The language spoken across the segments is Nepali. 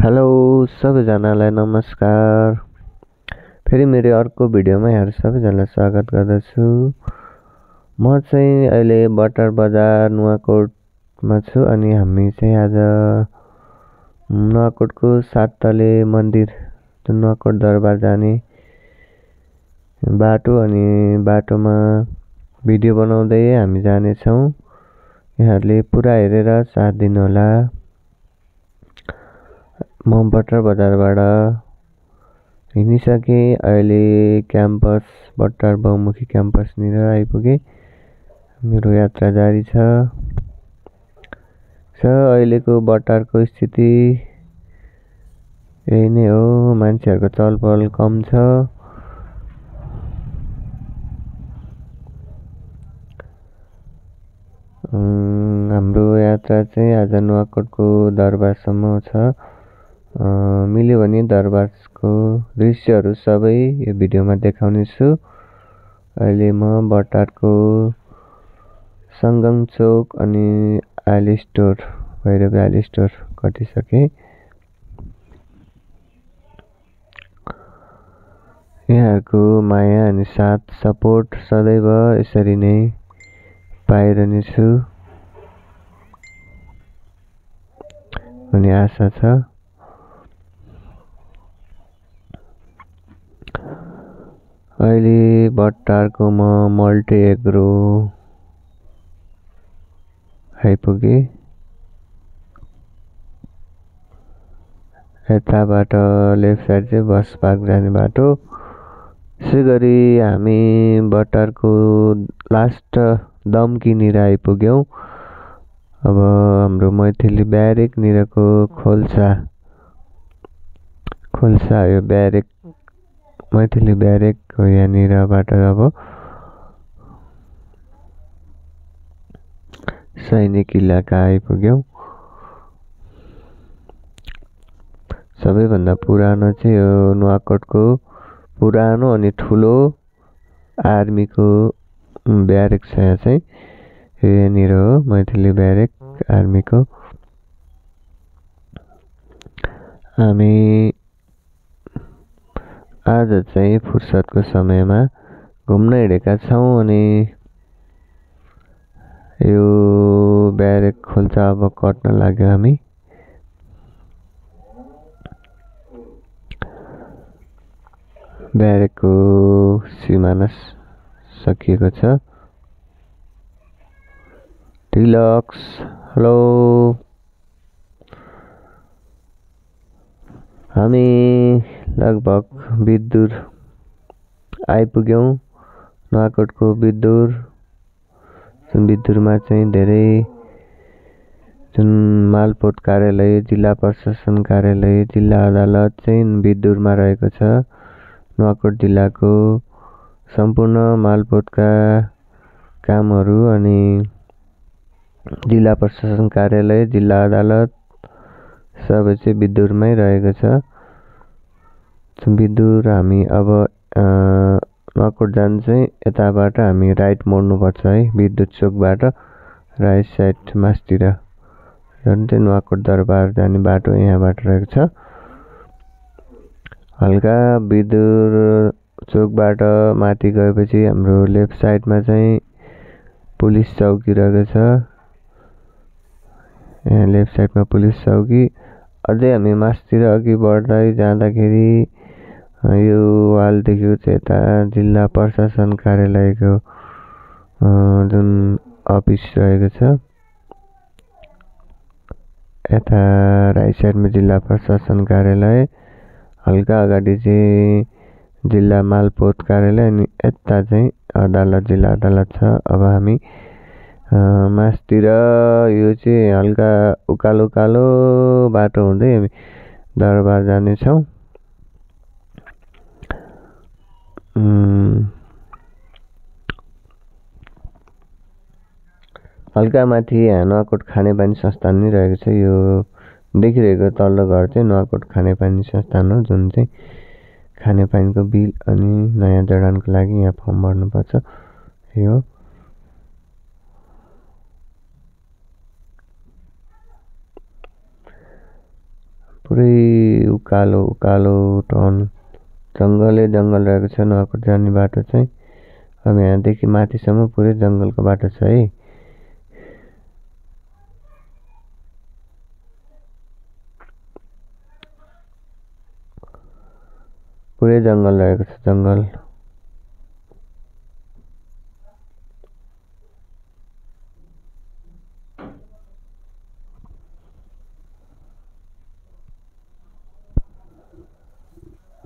हेलो सबैजनालाई नमस्कार। फेरि मेरो अर्को भिडियोमा यहाँहरू सबैजनालाई स्वागत गर्दछु। म चाहिँ अहिले बटर बजार नुवाकोटमा छु अनि हामी चाहिँ आज नुवाकोटको 7 तले मन्दिर जुन नुवाकोट दरबार जाने बाटो अनि बाटोमा भिडियो बनाउँदै हामी जानेछौँ। यहाँहरूले पुरा हेरेर साथ दिनु होला। म बटर बजारबाट हिँडिसकेँ। अहिले क्याम्पस बटर बहुमुखी क्याम्पसनिर आइपुगेँ। मेरो यात्रा जारी छ। अहिलेको बटरको स्थिति यही नै हो, मान्छेहरूको चहलपहल कम छ। हाम्रो यात्रा चाहिँ आज नुवाकोटको दरबारसम्म छ। मिल्यो भने दरबारको दृश्यहरू सबै यो भिडियोमा देखाउने छु। अहिले म बटारको सङ्गम चौक अनि आइल स्टोर भैरवी आइल स्टोर कटिसकेँ। यहाँहरूको माया अनि साथ सपोर्ट सदैव यसरी नै पाइरहनेछु भन्ने आशा छ। अहिले बट्टारको म मल्टी एग्रो आइपुगेँ। यताबाट लेफ्ट साइड चाहिँ बस पार्क जाने बाटो। यसै गरी हामी बट्टारको लास्ट दमकीनिर आइपुग्यौँ। अब हाम्रो मैथिली ब्यारेकनिरको खोल्सा यो ब्यारेक मैथिली ब्यारेक हो। यहाँनिरबाट अब सैनिक इलाका आइपुग्यौँ। सबैभन्दा पुरानो चाहिँ यो नुवाकोटको पुरानो अनि ठुलो आर्मीको ब्यारेक छ। यहाँ चाहिँ यहाँनिर हो मैथिली ब्यारेक आर्मीको। हामी आज चाहिँ फुर्सदको समयमा घुम्न हिँडेका छौँ अनि यो ब्यारेक खोल्सा अब कट्न लाग्यो। हामी ब्यारेकको सिमाना सकिएको छ। Deluxe hello. हामी लगभग बिद्दुर आइपुग्यौँ। नुवाकोटको बिद्दुर जुन बिद्दुरमा चाहिँ धेरै जुन मालपोत कार्यालय, जिल्ला प्रशासन कार्यालय, जिल्ला अदालत चाहिँ बिद्दुरमा रहेको छ। नुवाकोट जिल्लाको सम्पूर्ण मालपोतका कामहरू अनि जिल्ला प्रशासन कार्यालय, जिल्ला अदालत सबै चाहिँ बिद्दुरमै रहेको छ। बिद्दुर हामी अब नुवाकोट जानु चाहिँ यताबाट हामी राइट मोड्नुपर्छ है। विद्युत चोकबाट राइट साइड मास्तिर जुन चाहिँ नुवाकोट दरबार जाने बाटो यहाँबाट रहेको छ। हल्का विद्युत चोकबाट माथि गएपछि हाम्रो लेफ्ट साइडमा चाहिँ पुलिस चौकी रहेको छ। यहाँ लेफ्ट साइडमा पुलिस चौकी। अझै हामी मास्तिर अघि बढ्दै जाँदाखेरि यो वालदेखि चाहिँ यता जिल्ला प्रशासन कार्यालयको जुन अफिस रहेको छ। यता राइट साइडमा जिल्ला प्रशासन कार्यालय, हल्का अगाडि चाहिँ जिल्ला मालपोत कार्यालय अनि यता चाहिँ अदालत, जिल्ला अदालत छ। अब हामी मास्तिर यो चाहिँ हल्का उकालो उकालो बाटो हुँदै हामी दरबार जानेछौँ। हल्का माथि यहाँ नुवाकोट खानेपानी संस्थान नै रहेको छ। यो देखिरहेको तल्लो घर चाहिँ नुवाकोट खानेपानी संस्थान हो, जुन चाहिँ खानेपानीको बिल अनि नयाँ जडानको लागि यहाँ फर्म भर्नुपर्छ। यो पुरै उकालो उकालो टर्न जङ्गलै जङ्गल रहेको छ। नुवाकोट जाने बाटो चाहिँ अब यहाँदेखि माथिसम्म पुरै जङ्गलको बाटो छ है। पुरै जङ्गल रहेको छ, जङ्गल।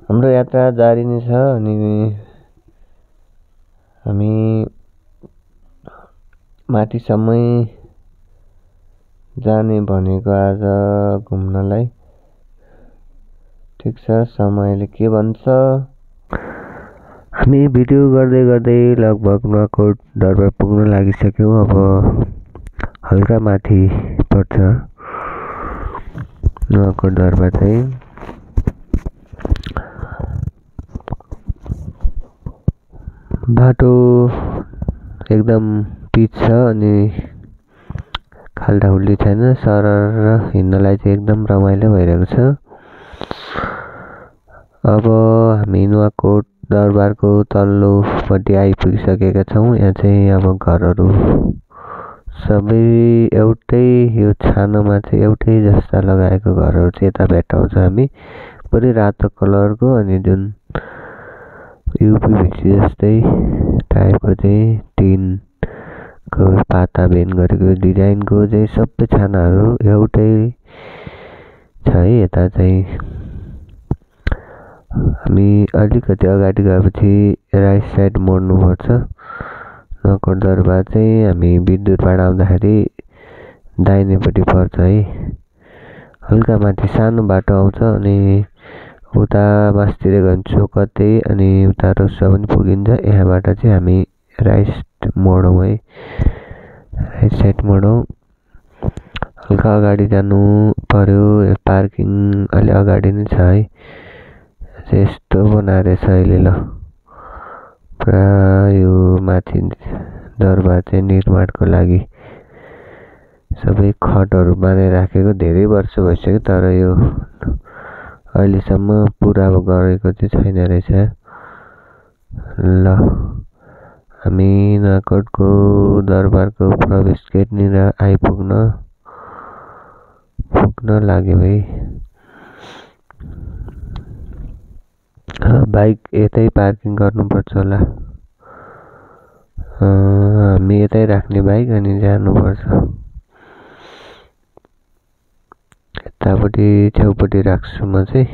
हाम्रो यात्रा जारी नै छ अनि हामी माथिसम्मै जाने भनेको आज घुम्नलाई। ठिक छ, समयले के भन्छ। हामी भिडियो गर्दै गर्दै लगभग नुवाकोट दरबार पुग्न लागिसक्यौँ। अब हल्का माथि पर्छ नुवाकोट दरबार चाहिँ। बाटो एकदम पिच छ अनि खाल्डाखुल्डी छैन, सरर हिँड्नलाई चाहिँ एकदम रमाइलो भइरहेको छ। अब हामी नुवाकोट दरबारको तल्लोपट्टि आइपुगिसकेका छौँ। यहाँ चाहिँ अब घरहरू सबै एउटै, यो छानोमा चाहिँ एउटै जस्ता लगाएको घरहरू चाहिँ यता भेट्टाउँछ हामी। पुरै रातो कलरको अनि जुन युपिभिसी जस्तै टाइपको चाहिँ टिनको पाता बेन गरेको डिजाइनको चाहिँ सबै छानाहरू एउटै छ है। यता चाहिँ हामी अलिकति अगाडि गएपछि राइट साइड मोड्नुपर्छ। नुवाकोट दरबार चाहिँ हामी विद्युतबाट आउँदाखेरि दाहिनेपट्टि पर्छ है। हल्का माथि सानो बाटो आउँछ अनि उता मास्तिर गयो भने चोकते अनि उता रोस्सा पनि पुगिन्छ। यहाँबाट चाहिँ हामी राइट मोडौँ है, राइट साइड मोडौँ। हल्का अगाडि जानु पर्यो, पार्किङ अलि अगाडि नै छ है। यस्तो बनाएर छ अहिले। ल पुरा यो माथि दरबार चाहिँ निर्माणको लागि सबै खटहरू बनाइराखेको धेरै वर्ष भइसक्यो, तर यो अहिलेसम्म पुरा गरेको चाहिँ छैन रहेछ। ल हामी नुवाकोटको दरबारको प्रवेश गेटनिर आइपुग्न लाग्यौँ है। बाइक यतै पार्किङ गर्नुपर्छ होला। हामी यतै राख्ने बाइक अनि जानुपर्छ। यतापट्टि छेउपट्टि राख्छु म चाहिँ।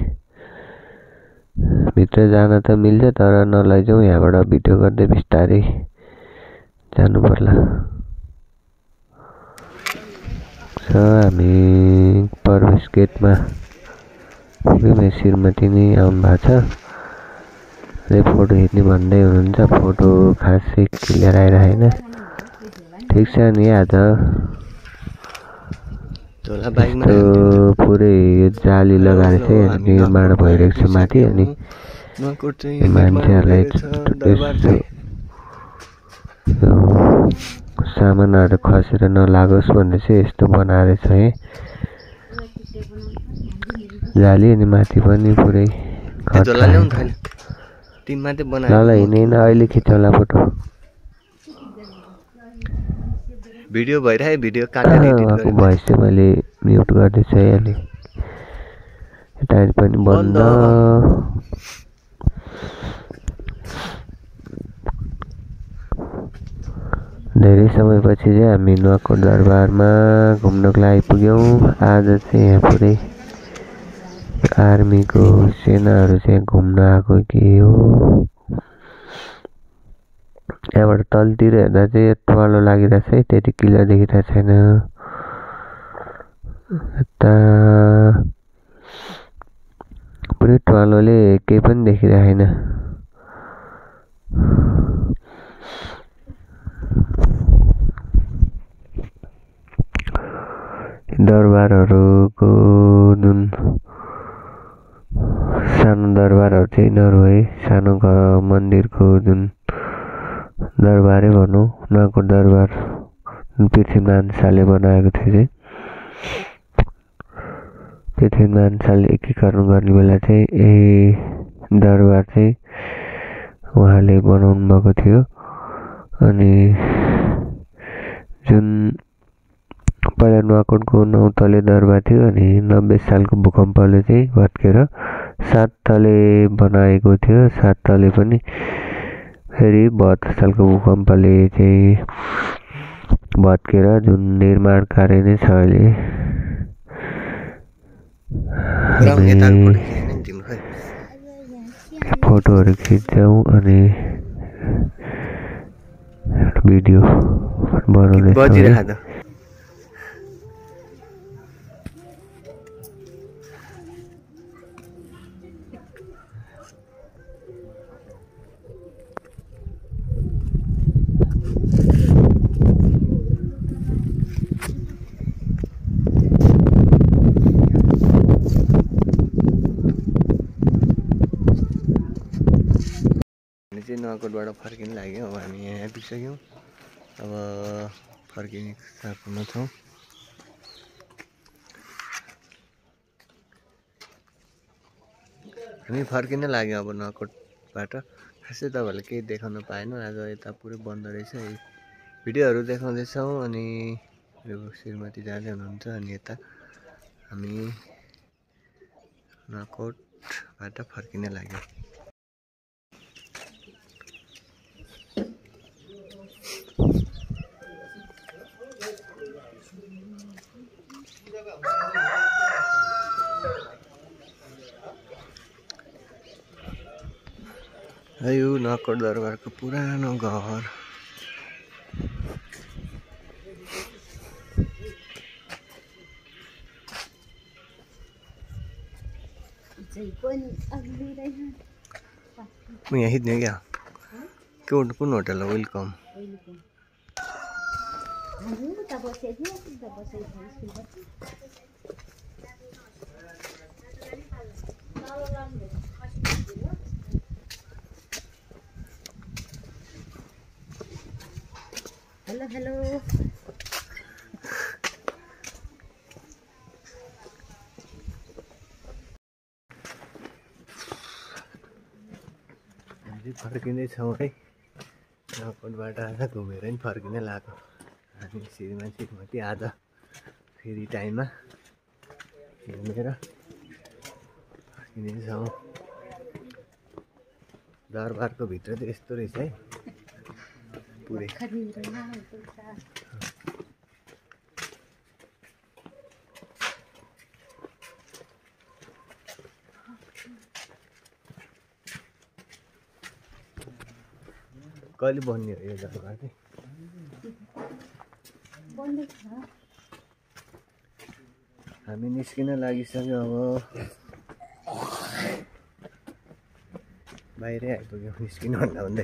भित्र जान त मिल्छ तर नलैजाउँ, यहाँबाट भिडियो गर्दै बिस्तारै जानु पर्ला। हामी प्रवेश गेटमा पुग्यौँ। श्रीमती नै आउनु भएको छ, फोटो खिच्ने भन्दै हुनुहुन्छ। फोटो खासै क्लियर आइरहेन। ठिक छ नि, आज पुरै यो जाली लगाएर चाहिँ निर्माण भइरहेको छ माथि। अनि मान्छेहरूलाई सामानहरू खसेर नलागोस् भनेर चाहिँ यस्तो बनाएर छ है जाली। अनि माथि पनि पुरै ल हिँडेन, अहिले खिचौँला फोटो। भिडियो भइरहे, भिडियो काटेर भोइस चाहिँ मैले म्युट गर्दैछु है। अनि यता पनि बन्द। धेरै समयपछि चाहिँ हामी नुवाकोट दरबारमा घुम्नको लागि आइपुग्यौँ। आज चाहिँ यहाँ पुरै आर्मीको सेनाहरू चाहिँ घुम्न आएको के हो। यहाँबाट तलतिर हेर्दा चाहिँ टुवालो लागिरहेछ है, त्यति क्लियर देखिरहेको छैन। यता पुरै टुवालोले केही पनि देखिरहेन। दरबारहरूको जुन सानो दरबारहरू चाहिँ यिनीहरू है। सानो मन्दिरको जुन दरबारै भनौँ, नुवाकोट दरबार जुन पृथ्वीनारायण शाहले बनाएको थियो चाहिँ पृथ्वीनारायण शाहले एकीकरण गर्ने बेला चाहिँ यही दरबार चाहिँ उहाँले बनाउनु भएको थियो। अनि जुन पहिला नुवाकोटको 9 तले दरबार थियो अनि 90 सालको भूकम्पले चाहिँ भत्केर 7 तले बनाएको थियो। 7 तले पनि फेरि 72 सालको भूकम्पले चाहिँ भत्केर जुन निर्माण कार्य नै छ अहिले। फोटोहरू खिच्छौँ अनि भिडियो बनाउँदैछौँ। नुवाकोटबाट फर्किन लाग्यो। अब हामी यहाँ आइपुगिसक्यौँ। अब फर्किने साथमा छौँ। हामी फर्किन लाग्यौँ अब नुवाकोटबाट। खासै तपाईँहरूले केही देखाउन पाएनौँ। आज यता पुरै बन्द रहेछ। भिडियोहरू देखाउँदैछौँ अनि यो श्रीमती जाँदै हुनुहुन्छ। अनि यता हामी नुवाकोटबाट फर्किन लाग्यौँ। यो नुवाकोट दरबारको पुरानो घर। म यहाँ हिँड्ने क्या कुन होटल हो? वेलकम। Hello hello. फर्किँदैछौँ है। नुवाकोटबाट आज घुमेर नि फर्किनै लाग्यो। हामी श्रीमती आज फेरि टाइममा घुमेर फर्किँदैछौँ। दरबारको भित्र चाहिँ यस्तो रहेछ है पुरै। कहिले बन्ने हो यो दरबार चाहिँ? हामी निस्किन लागिसक्यो। अब बाहिरै आइपुग्यौँ निस्किनु भन्दा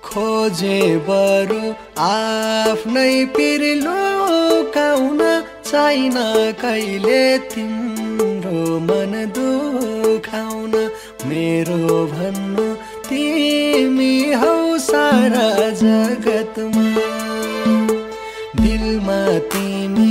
खोजे बरु आफ्नै पिर लुकाउन छैन कहिले तिम्रो मन दुखाउन। मेरो भन्नु तिमी हौ सारा जगतमा, दिलमा तिमी